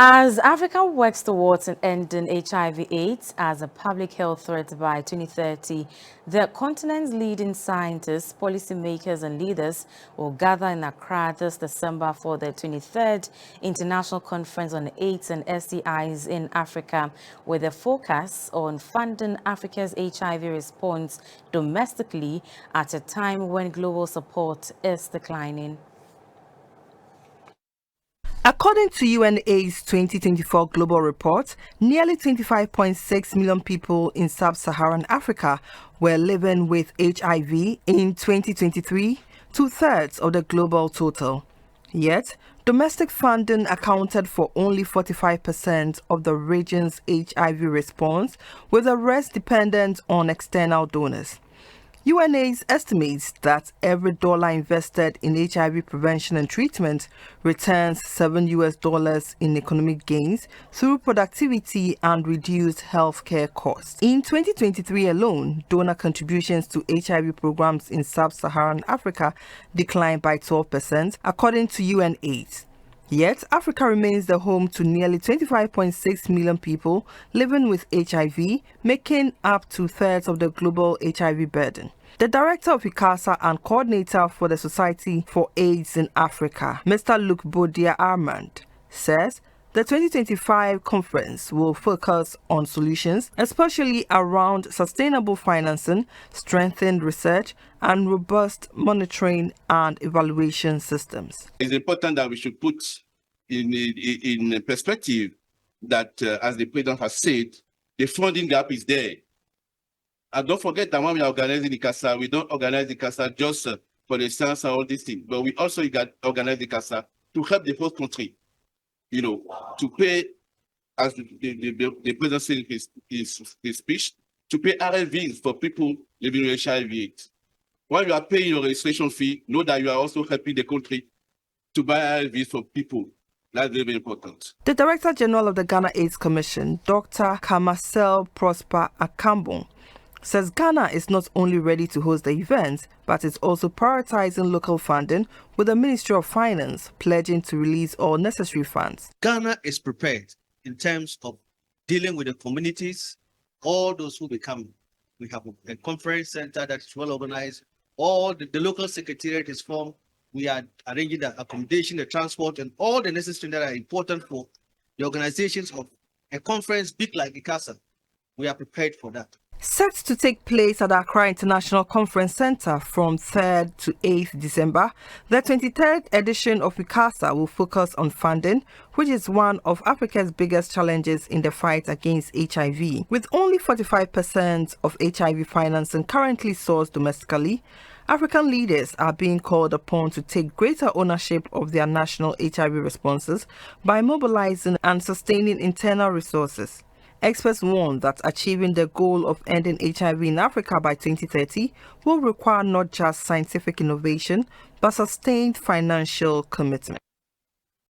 As Africa works towards ending HIV/AIDS as a public health threat by 2030, the continent's leading scientists, policymakers and leaders will gather in Accra this December for the 23rd International Conference on AIDS and STIs in Africa, with a focus on funding Africa's HIV response domestically at a time when global support is declining. According to UNAIDS 2024 global report, nearly 25.6 million people in sub-Saharan Africa were living with HIV in 2023, two-thirds of the global total. Yet, domestic funding accounted for only 45% of the region's HIV response, with the rest dependent on external donors. UNAIDS estimates that every dollar invested in HIV prevention and treatment returns $7 in economic gains through productivity and reduced healthcare costs. In 2023 alone, donor contributions to HIV programs in sub-Saharan Africa declined by 12%, according to UNAIDS. Yet, Africa remains the home to nearly 25.6 million people living with HIV, making up two-thirds of the global HIV burden. The director of Icasa and coordinator for the Society for AIDS in Africa, Mr. Luke Bodia Armand, says the 2025 conference will focus on solutions, especially around sustainable financing, strengthened research, and robust monitoring and evaluation systems. It's important that we should put in perspective that, as the president has said, the funding gap is there. And don't forget that when we are organizing Icasa, we don't organize Icasa just for the science and all these things, but we also organize Icasa to help the whole country, to pay, as the president said in his speech, to pay RLVs for people living with HIV/AIDS. While you are paying your registration fee, know that you are also helping the country to buy RLVs for people. That's very, very important. The Director General of the Ghana AIDS Commission, Dr. Kamasel Prosper Akambon, says Ghana is not only ready to host the event, but is also prioritizing local funding, with the Ministry of Finance pledging to release all necessary funds. Ghana is prepared in terms of dealing with the communities, all those who become. We have a conference center that is well organized. All the local secretariat is formed. We are arranging the accommodation, the transport, and all the necessary that are important for the organizations of a conference big like Icasa. We are prepared for that. Set to take place at the Accra International Conference Center from 3rd to 8th December, the 23rd edition of Icasa will focus on funding, which is one of Africa's biggest challenges in the fight against HIV. With only 45% of HIV financing currently sourced domestically, African leaders are being called upon to take greater ownership of their national HIV responses by mobilizing and sustaining internal resources. Experts warn that achieving the goal of ending HIV in Africa by 2030 will require not just scientific innovation, but sustained financial commitment.